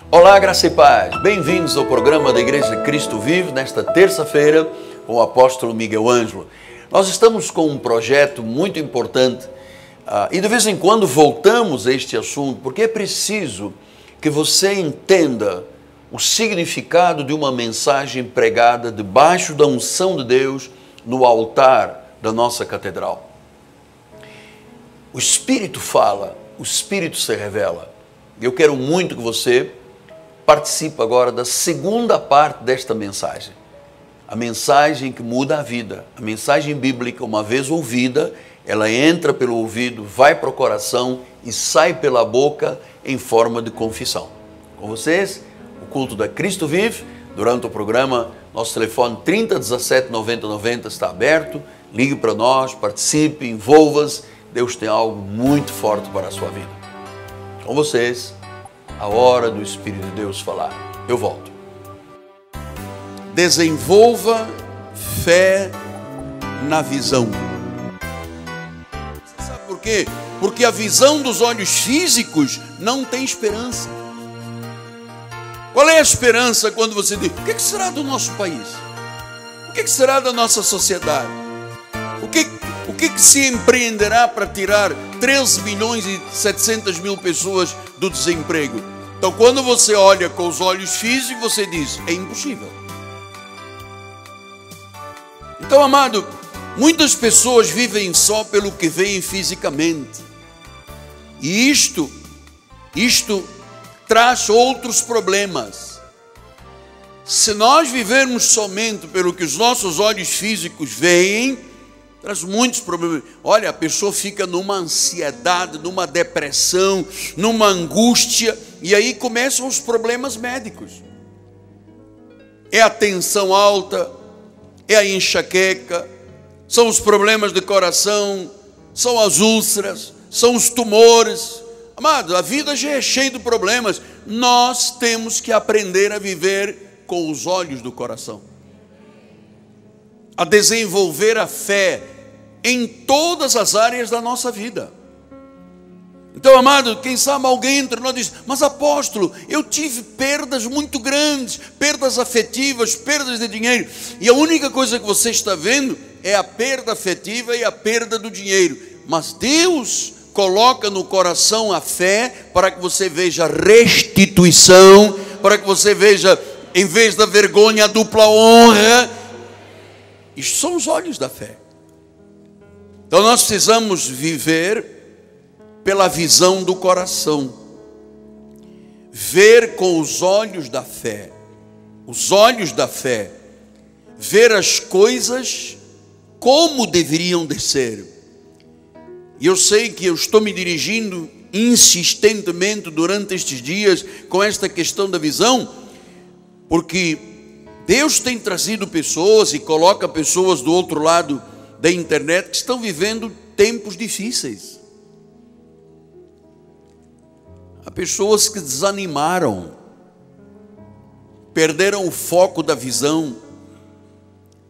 Olá, graça e paz. Bem-vindos ao programa da Igreja Cristo Vive, nesta terça-feira, com o apóstolo Miguel Ângelo. Nós estamos com um projeto muito importante e de vez em quando voltamos a este assunto, porque é preciso que você entenda o significado de uma mensagem pregada debaixo da unção de Deus no altar da nossa catedral. O Espírito fala, o Espírito se revela. Eu quero muito que você participe agora da segunda parte desta mensagem. A mensagem que muda a vida. A mensagem bíblica, uma vez ouvida, ela entra pelo ouvido, vai para o coração e sai pela boca em forma de confissão. Com vocês, o culto da Cristo Vive. Durante o programa, nosso telefone 30 17 90 90 está aberto. Ligue para nós, participe, envolva-se. Deus tem algo muito forte para a sua vida. Com vocês, a hora do Espírito de Deus falar. Eu volto. Desenvolva fé na visão. Você sabe por quê? Porque a visão dos olhos físicos não tem esperança. Qual é a esperança quando você diz: o que será do nosso país? O que será da nossa sociedade? O que se empreenderá para tirar 13 milhões e 700 mil pessoas do desemprego? Então, quando você olha com os olhos físicos, você diz: é impossível. Então, amado, muitas pessoas vivem só pelo que veem fisicamente. E isto traz outros problemas. Se nós vivermos somente pelo que os nossos olhos físicos veem, traz muitos problemas. Olha, a pessoa fica numa ansiedade, numa depressão, numa angústia, e aí começam os problemas médicos. É a tensão alta, é a enxaqueca, são os problemas de coração, são as úlceras, são os tumores. Amado, a vida já é cheia de problemas. Nós temos que aprender a viver com os olhos do coração, a desenvolver a fé em todas as áreas da nossa vida. Então, amado, quem sabe alguém entre nós diz: mas apóstolo, eu tive perdas muito grandes, perdas afetivas, perdas de dinheiro, e a única coisa que você está vendo é a perda afetiva e a perda do dinheiro. Mas Deus coloca no coração a fé para que você veja restituição, para que você veja, em vez da vergonha, a dupla honra. Isto são os olhos da fé. Então nós precisamos viver pela visão do coração, ver com os olhos da fé, os olhos da fé, ver as coisas como deveriam de ser. E eu sei que eu estou me dirigindo insistentemente durante estes dias com esta questão da visão, porque Deus tem trazido pessoas e coloca pessoas do outro lado da internet que estão vivendo tempos difíceis. Há pessoas que desanimaram, perderam o foco da visão,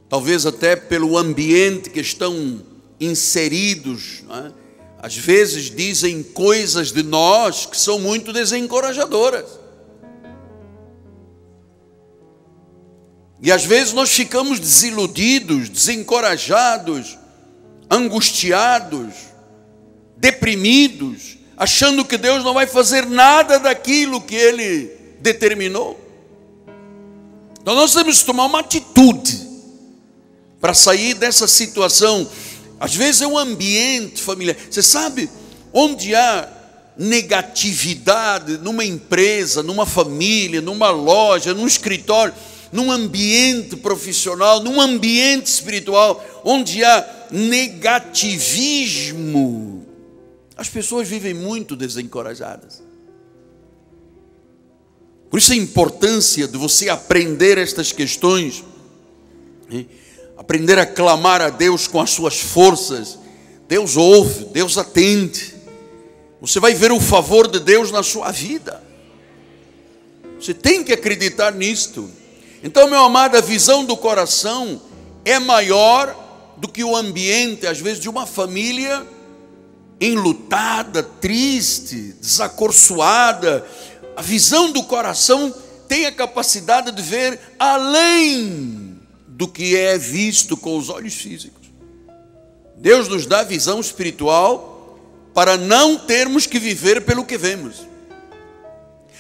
talvez até pelo ambiente que estão inseridos, né? Às vezes dizem coisas de nós que são muito desencorajadoras. E às vezes nós ficamos desiludidos, desencorajados, angustiados, deprimidos, achando que Deus não vai fazer nada daquilo que Ele determinou. Então nós temos que tomar uma atitude para sair dessa situação. Às vezes é um ambiente familiar. Você sabe, onde há negatividade numa empresa, numa família, numa loja, num escritório, num ambiente profissional, num ambiente espiritual, onde há negativismo, as pessoas vivem muito desencorajadas. Por isso a importância de você aprender estas questões, aprender a clamar a Deus com as suas forças. Deus ouve, Deus atende. Você vai ver o favor de Deus na sua vida. Você tem que acreditar nisto. Então, meu amado, a visão do coração é maior do que o ambiente, às vezes, de uma família enlutada, triste, desacorçoada, a visão do coração tem a capacidade de ver além do que é visto com os olhos físicos. Deus nos dá visão espiritual para não termos que viver pelo que vemos.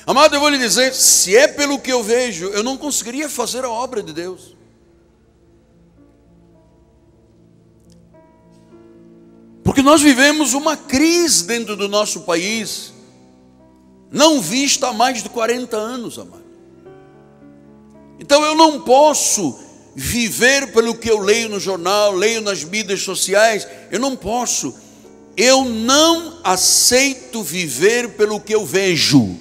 Amado, eu vou lhe dizer, se é pelo que eu vejo, eu não conseguiria fazer a obra de Deus. Porque nós vivemos uma crise dentro do nosso país, não vista há mais de 40 anos, amado. Então eu não posso viver pelo que eu leio no jornal, leio nas mídias sociais, eu não posso. Eu não aceito viver pelo que eu vejo.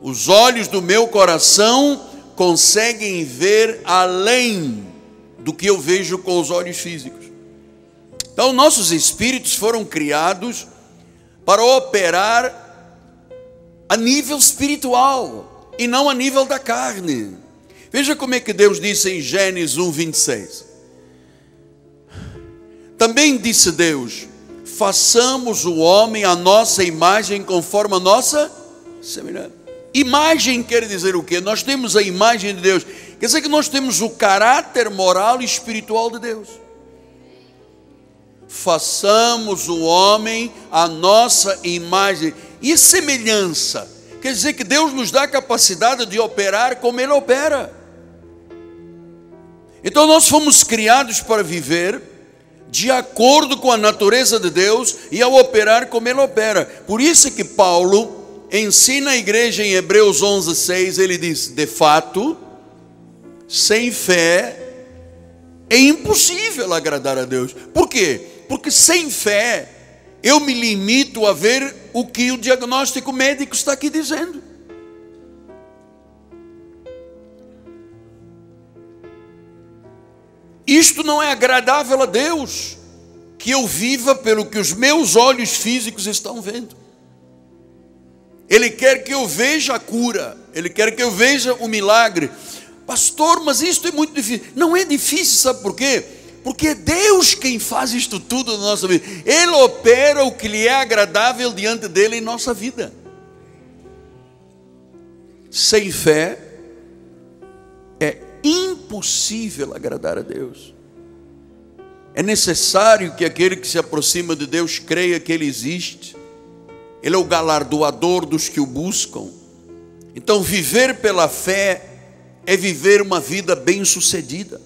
Os olhos do meu coração conseguem ver além do que eu vejo com os olhos físicos. Então, nossos espíritos foram criados para operar a nível espiritual e não a nível da carne. Veja como é que Deus disse em Gênesis 1:26. Também disse Deus: façamos o homem à nossa imagem, conforme a nossa semelhança. Imagem quer dizer o quê? Nós temos a imagem de Deus. Quer dizer que nós temos o caráter moral e espiritual de Deus. Façamos o homem à nossa imagem e semelhança. Quer dizer que Deus nos dá a capacidade de operar como Ele opera. Então nós fomos criados para viver de acordo com a natureza de Deus e ao operar como Ele opera. Por isso que Paulo ensina a igreja em Hebreus 11:6, ele diz: de fato, sem fé é impossível agradar a Deus. Por quê? Porque sem fé eu me limito a ver o que o diagnóstico médico está aqui dizendo. Isto não é agradável a Deus, que eu viva pelo que os meus olhos físicos estão vendo. Ele quer que eu veja a cura, Ele quer que eu veja o milagre. Pastor, mas isto é muito difícil. Não é difícil, sabe por quê? Porque é Deus quem faz isto tudo na nossa vida. Ele opera o que lhe é agradável diante dele em nossa vida. Sem fé é impossível agradar a Deus. É necessário que aquele que se aproxima de Deus creia que Ele existe. Ele é o galardoador dos que o buscam. Então viver pela fé é viver uma vida bem-sucedida.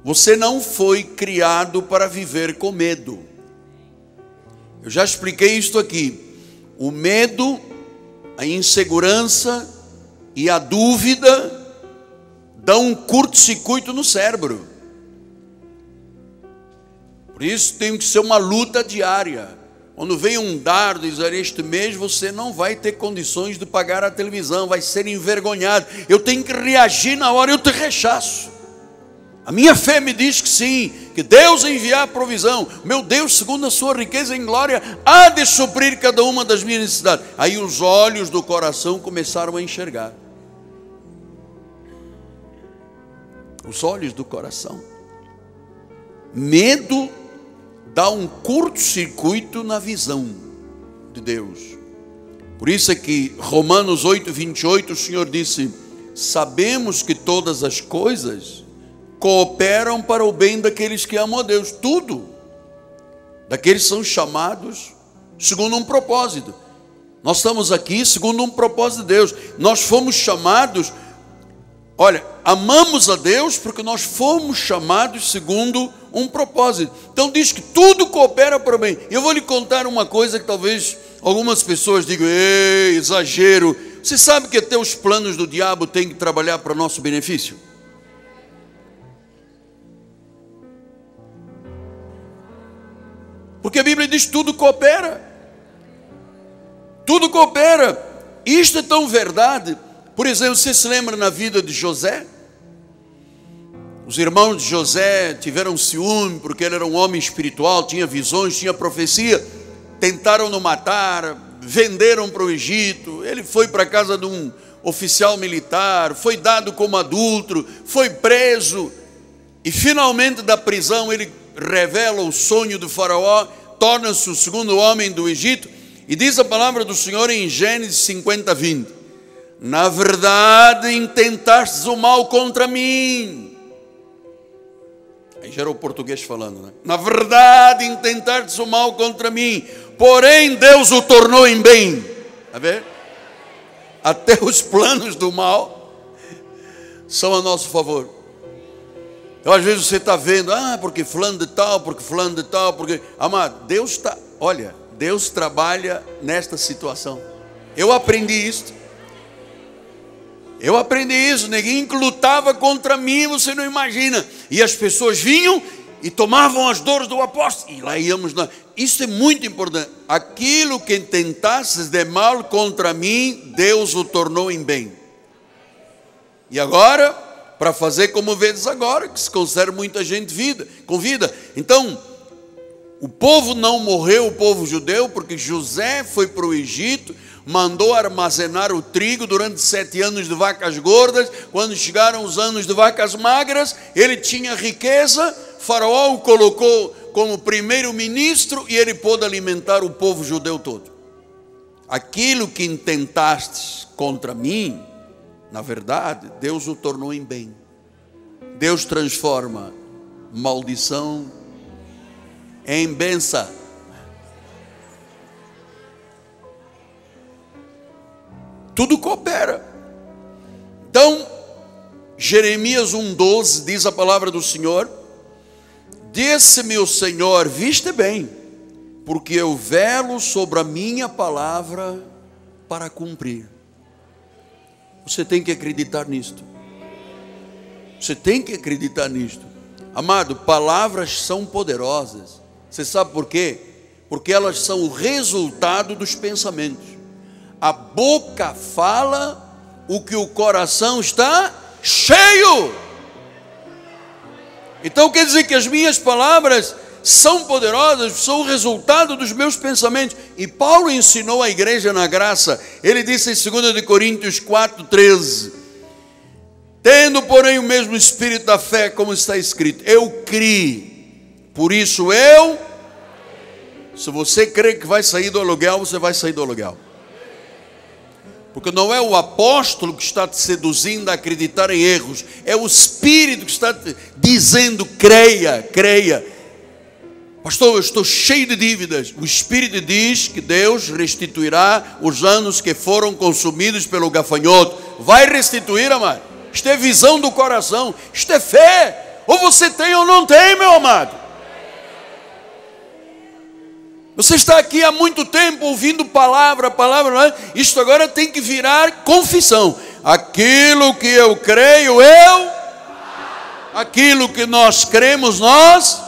Você não foi criado para viver com medo. Eu já expliquei isto aqui. O medo, a insegurança e a dúvida dão um curto-circuito no cérebro. Por isso tem que ser uma luta diária. Quando vem um dardo e dizer: este mês você não vai ter condições de pagar a televisão, vai ser envergonhado, eu tenho que reagir na hora, eu te rechaço. A minha fé me diz que sim, que Deus enviar a provisão. Meu Deus, segundo a sua riqueza em glória, há de suprir cada uma das minhas necessidades. Aí os olhos do coração começaram a enxergar. Os olhos do coração. Medo dá um curto-circuito na visão de Deus. Por isso é que Romanos 8:28, o Senhor disse: sabemos que todas as coisas cooperam para o bem daqueles que amam a Deus. Tudo. Daqueles que são chamados segundo um propósito. Nós estamos aqui segundo um propósito de Deus. Nós fomos chamados, olha, amamos a Deus porque nós fomos chamados segundo um propósito. Então diz que tudo coopera para o bem. Eu vou lhe contar uma coisa que talvez algumas pessoas digam: ei, exagero. Você sabe que até os planos do diabo têm que trabalhar para nosso benefício? Porque a Bíblia diz que tudo coopera. Tudo coopera. Isto é tão verdade. Por exemplo, você se lembra na vida de José? Os irmãos de José tiveram ciúme porque ele era um homem espiritual, tinha visões, tinha profecia. Tentaram no matar, venderam para o Egito. Ele foi para a casa de um oficial militar, foi dado como adúltero, foi preso. E finalmente da prisão ele revela o sonho do faraó, torna-se o segundo homem do Egito. E diz a palavra do Senhor em Gênesis 50:20: na verdade intentastes o mal contra mim. Aí já era o português falando, né? Na verdade intentastes o mal contra mim, porém Deus o tornou em bem. Está vendo? Até os planos do mal são a nosso favor. Então às vezes você está vendo, porque fulano de tal, porque fulano de tal, porque... Amado, Deus está... Olha, Deus trabalha nesta situação. Eu aprendi isso. Ninguém que lutava contra mim, você não imagina. E as pessoas vinham e tomavam as dores do apóstolo. E lá íamos nós. Isso é muito importante. Aquilo que tentasses de mal contra mim, Deus o tornou em bem. E agora, para fazer como vedes agora, que se conserva muita gente com vida. Então, o povo não morreu, o povo judeu, porque José foi para o Egito, mandou armazenar o trigo durante 7 anos de vacas gordas. Quando chegaram os anos de vacas magras, ele tinha riqueza, Faraó o colocou como primeiro-ministro e ele pôde alimentar o povo judeu todo. Aquilo que intentastes contra mim, na verdade, Deus o tornou em bem. Deus transforma maldição em bênção. Tudo coopera. Então, Jeremias 1:12 diz a palavra do Senhor: disse-me o Senhor, viste bem, porque eu velo sobre a minha palavra para cumprir. Você tem que acreditar nisto. Você tem que acreditar nisto. Amado, palavras são poderosas. Você sabe por quê? Porque elas são o resultado dos pensamentos. A boca fala o que o coração está cheio. Então quer dizer que as minhas palavras são poderosas, são o resultado dos meus pensamentos. E Paulo ensinou a igreja na graça. Ele disse em 2 Coríntios 4:13: tendo porém o mesmo espírito da fé, como está escrito, eu criei, por isso eu... Se você crê que vai sair do aluguel, você vai sair do aluguel. Porque não é o apóstolo que está te seduzindo a acreditar em erros, é o Espírito que está te dizendo, creia, creia. Pastor, eu estou cheio de dívidas. O Espírito diz que Deus restituirá os anos que foram consumidos pelo gafanhoto. Vai restituir, amado. Isto é visão do coração, isto é fé. Ou você tem ou não tem, meu amado. Você está aqui há muito tempo ouvindo palavra, isto agora tem que virar confissão. Aquilo que eu creio, aquilo que nós cremos, nós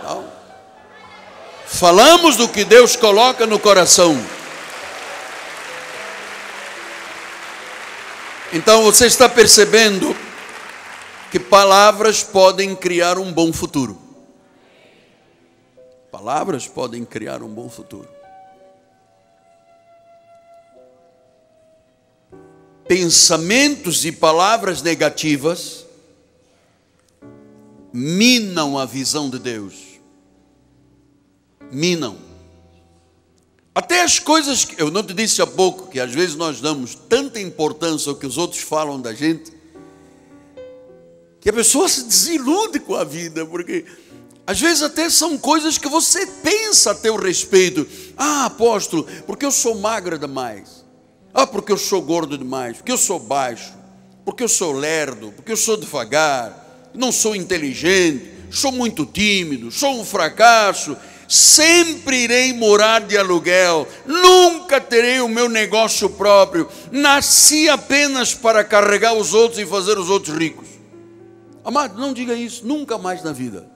não. Falamos do que Deus coloca no coração. Então você está percebendo que palavras podem criar um bom futuro. Palavras podem criar um bom futuro. Pensamentos e palavras negativas minam a visão de Deus. Minam. Até as coisas que eu não te disse há pouco, que às vezes nós damos tanta importância ao que os outros falam da gente, que a pessoa se desilude com a vida, porque às vezes até são coisas que você pensa a teu respeito. Apóstolo, porque eu sou magra demais. Porque eu sou gordo demais. Porque eu sou baixo. Porque eu sou lerdo. Porque eu sou devagar. Não sou inteligente. Sou muito tímido. Sou um fracasso. Sempre irei morar de aluguel. Nunca terei o meu negócio próprio. Nasci apenas para carregar os outros e fazer os outros ricos. Amado, não diga isso nunca mais na vida.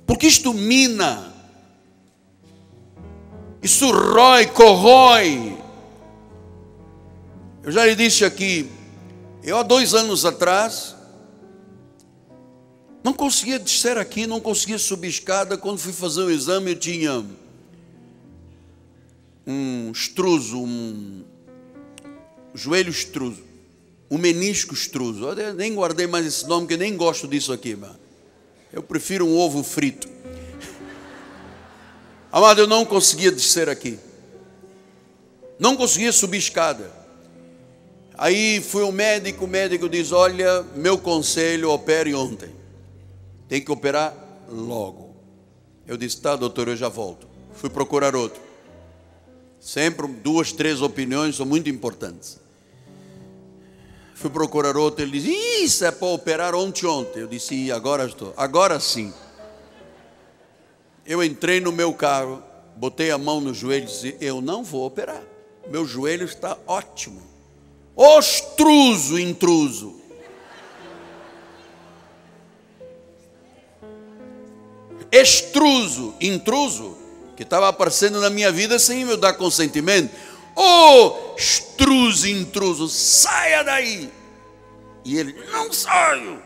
Porque isto mina, isso corrói. Eu já lhe disse aqui, eu há 2 anos atrás, não conseguia descer aqui, não conseguia subir escada. Quando fui fazer o exame, eu tinha um extruso, um joelho extruso, um menisco extruso. Eu nem guardei mais esse nome, porque nem gosto disso aqui, mano. Eu prefiro um ovo frito. Amado, eu não conseguia descer aqui. Não conseguia subir escada. Aí fui ao médico, o médico diz: olha, meu conselho, opere ontem. Tem que operar logo. Eu disse: tá, doutor, eu já volto. Fui procurar outro. Sempre 2, 3 opiniões são muito importantes. Fui procurar outro, ele disse: isso é para operar ontem. Eu disse: agora estou, agora sim. Eu entrei no meu carro, botei a mão no joelho e disse: eu não vou operar. Meu joelho está ótimo. Ostruso, intruso. Extruso, intruso, que estava aparecendo na minha vida sem eu dar consentimento. Extruso, intruso, saia daí. E ele: não saio.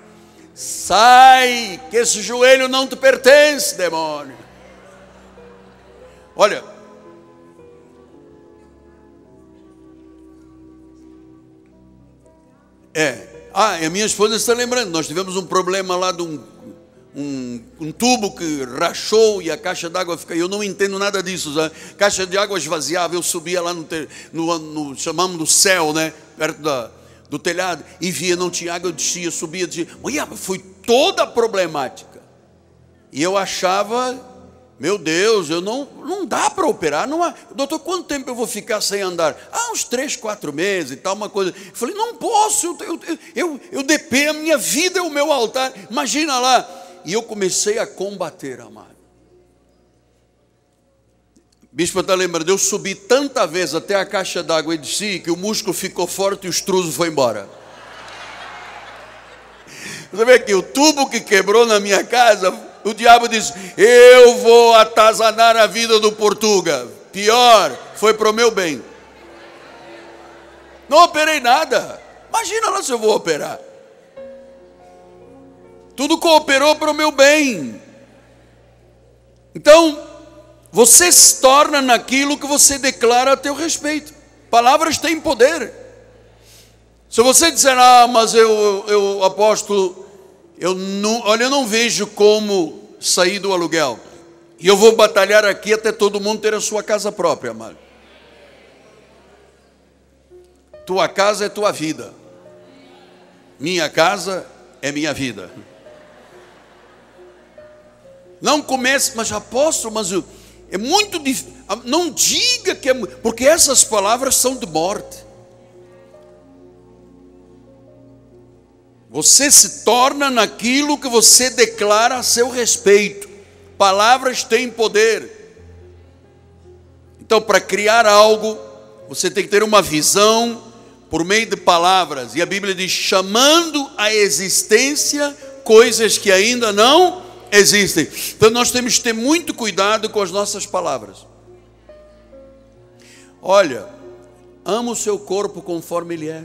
Sai, que esse joelho não te pertence, demônio. Olha, e a minha esposa está lembrando, nós tivemos um problema lá de um tubo que rachou e a caixa d'água fica. Eu não entendo nada disso, sabe? Caixa de água esvaziava. Eu subia lá no chamamos do céu, né? Perto do telhado, e via, não tinha água, eu descia, subia, descia. Olha, foi toda a problemática. E eu achava, meu Deus, eu não dá para operar. Não há, doutor, quanto tempo eu vou ficar sem andar? Uns 3, 4 meses e tal, uma coisa. Eu falei: não posso, eu dependo, a minha vida é o meu altar. Imagina lá. E eu comecei a combater, amado. Bispo está lembrando, eu subi tanta vez até a caixa d'água e desci, que o músculo ficou forte e o estruso foi embora. Você vê que o tubo que quebrou na minha casa, o diabo disse: eu vou atazanar a vida do Portuga. Pior, foi para o meu bem. Não operei nada. Imagina lá se eu vou operar. Tudo cooperou para o meu bem. Então, você se torna naquilo que você declara a teu respeito. Palavras têm poder. Se você disser: mas eu apóstolo, eu não vejo como sair do aluguel, e eu vou batalhar aqui até todo mundo ter a sua casa própria, amado. Tua casa é tua vida. Minha casa é minha vida. Não comece: mas apóstolo, é muito difícil. Não diga que é, porque essas palavras são de morte. Você se torna naquilo que você declara a seu respeito. Palavras têm poder. Então, para criar algo, você tem que ter uma visão por meio de palavras. E a Bíblia diz: chamando à existência coisas que ainda não existem. Então nós temos que ter muito cuidado com as nossas palavras. Olha, ama o seu corpo conforme ele é.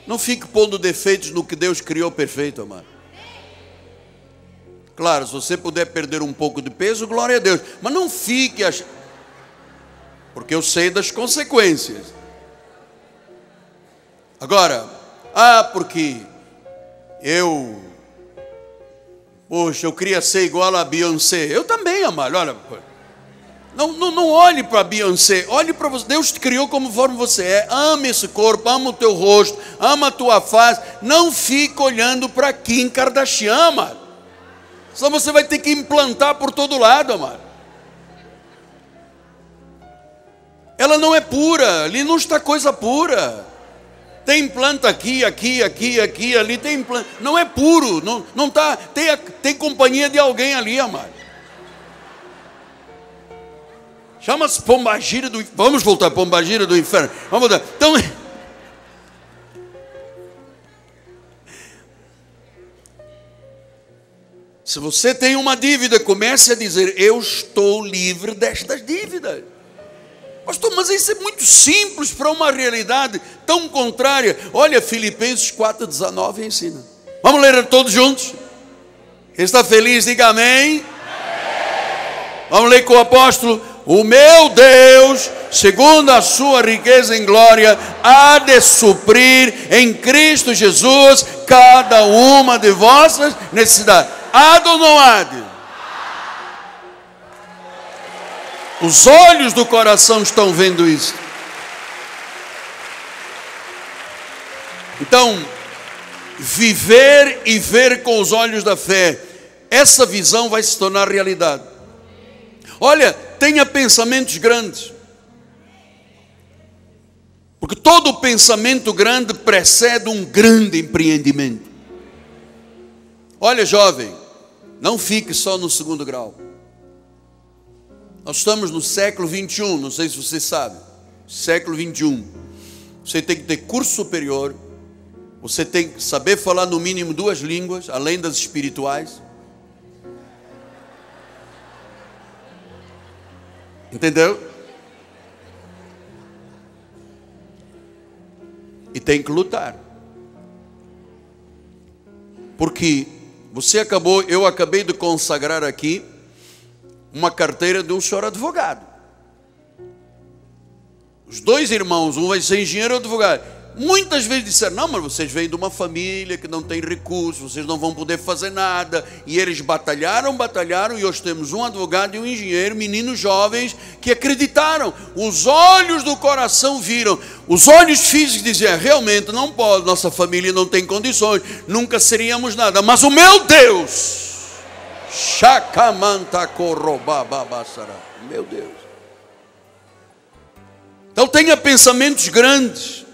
Não fique pondo defeitos no que Deus criou perfeito, amado. Claro, se você puder perder um pouco de peso, glória a Deus. Mas não fique porque eu sei das consequências. Agora, porque eu queria ser igual a Beyoncé. Eu também, amado. Olha, não olhe para Beyoncé, olhe para você. Deus te criou conforme você é. Ame esse corpo, ama o teu rosto, ama a tua face. Não fique olhando para Kim Kardashian, amado. Senão você vai ter que implantar por todo lado, amado. Ela não é pura, ali não está coisa pura. Tem implanta aqui, ali tem implanta. Não é puro, não está. Tem companhia de alguém ali, amado. Chama-se pombagira do. Vamos voltar, pombagira do inferno. Vamos voltar. Então, se você tem uma dívida, comece a dizer: eu estou livre destas dívidas. Pastor, mas isso é muito simples para uma realidade tão contrária. Olha, Filipenses 4,19 ensina. Vamos ler todos juntos? Quem está feliz, diga amém. Vamos ler com o apóstolo. O meu Deus, segundo a sua riqueza em glória, há de suprir em Cristo Jesus cada uma de vossas necessidades. Há ou não há? Os olhos do coração estão vendo isso. Então, viver e ver com os olhos da fé, essa visão vai se tornar realidade. Olha, tenha pensamentos grandes. Porque todo pensamento grande precede um grande empreendimento. Olha, jovem, não fique só no segundo grau. Nós estamos no século 21, não sei se você sabe. Século 21. Você tem que ter curso superior. Você tem que saber falar no mínimo 2 línguas, além das espirituais. Entendeu? E tem que lutar. Porque eu acabei de consagrar aqui uma carteira de um senhor advogado. Os 2 irmãos, um vai ser engenheiro e outro advogado. Muitas vezes disseram, não, mas vocês vêm de uma família que não tem recursos, vocês não vão poder fazer nada. E eles batalharam, e hoje temos um advogado e um engenheiro, meninos jovens, que acreditaram. Os olhos do coração viram. Os olhos físicos diziam, realmente não pode, nossa família não tem condições, nunca seríamos nada. Mas o meu Deus, meu Deus. Então tenha pensamentos grandes.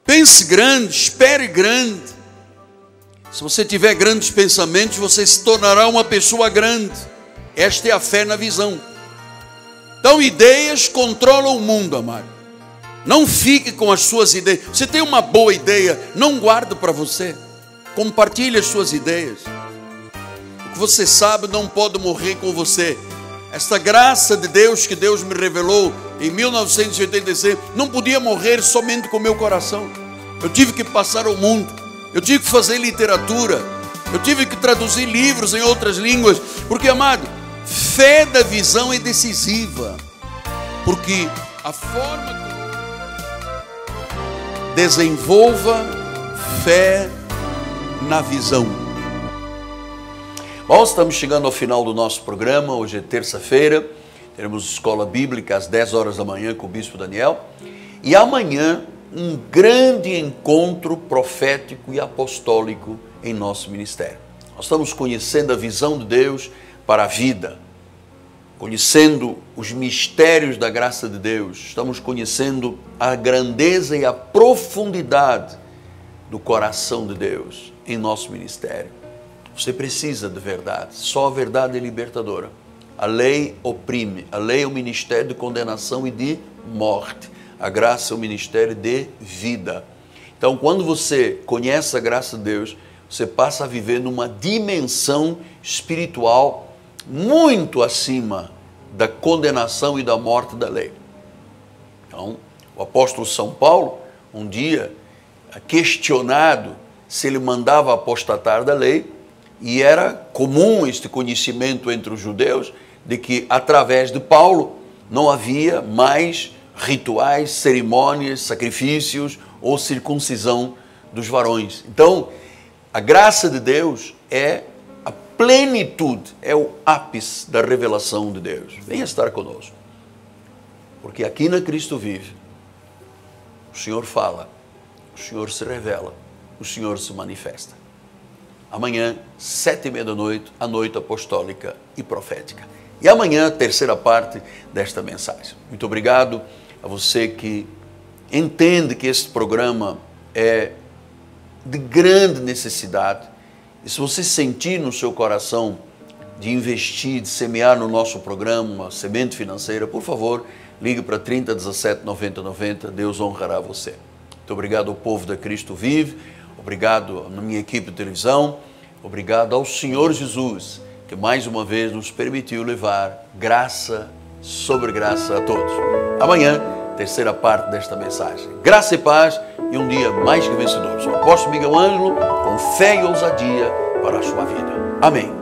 Pense grande, espere grande. Se você tiver grandes pensamentos, você se tornará uma pessoa grande. Esta é a fé na visão. Então, ideias controlam o mundo, amado. Não fique com as suas ideias. Você tem uma boa ideia, não guarde para você. Compartilhe as suas ideias. O que você sabe não pode morrer com você. Esta graça de Deus que Deus me revelou em 1986, não podia morrer somente com o meu coração. Eu tive que passar ao mundo, eu tive que fazer literatura, eu tive que traduzir livros em outras línguas, porque, amado, fé da visão é decisiva, porque a forma que desenvolva fé na visão. Bom, estamos chegando ao final do nosso programa. Hoje é terça-feira, teremos escola bíblica às 10 horas da manhã com o Bispo Daniel. E amanhã, um grande encontro profético e apostólico em nosso ministério. Nós estamos conhecendo a visão de Deus para a vida, conhecendo os mistérios da graça de Deus, estamos conhecendo a grandeza e a profundidade do coração de Deus em nosso ministério. Você precisa de verdade, só a verdade é libertadora. A lei oprime, a lei é o ministério de condenação e de morte. A graça é o ministério de vida. Então, quando você conhece a graça de Deus, você passa a viver numa dimensão espiritual muito acima da condenação e da morte da lei. Então, o apóstolo São Paulo, um dia, questionado se ele mandava apostatar da lei, e era comum este conhecimento entre os judeus, de que através de Paulo não havia mais rituais, cerimônias, sacrifícios ou circuncisão dos varões. Então, a graça de Deus é a plenitude, é o ápice da revelação de Deus. Venha estar conosco, porque aqui na Cristo Vive, o Senhor fala, o Senhor se revela, o Senhor se manifesta. Amanhã, 7h30 da noite, a noite apostólica e profética. E amanhã, a terceira parte desta mensagem. Muito obrigado a você que entende que este programa é de grande necessidade. E se você sentir no seu coração de investir, de semear no nosso programa, uma semente financeira, por favor, ligue para 30 17 90 90, Deus honrará você. Muito obrigado ao povo da Cristo Vive, obrigado à minha equipe de televisão, obrigado ao Senhor Jesus, que mais uma vez nos permitiu levar graça sobre graça a todos. Amanhã, terceira parte desta mensagem. Graça e paz e um dia mais que vencedor. Sou o apóstolo Miguel Ângelo, com fé e ousadia para a sua vida. Amém.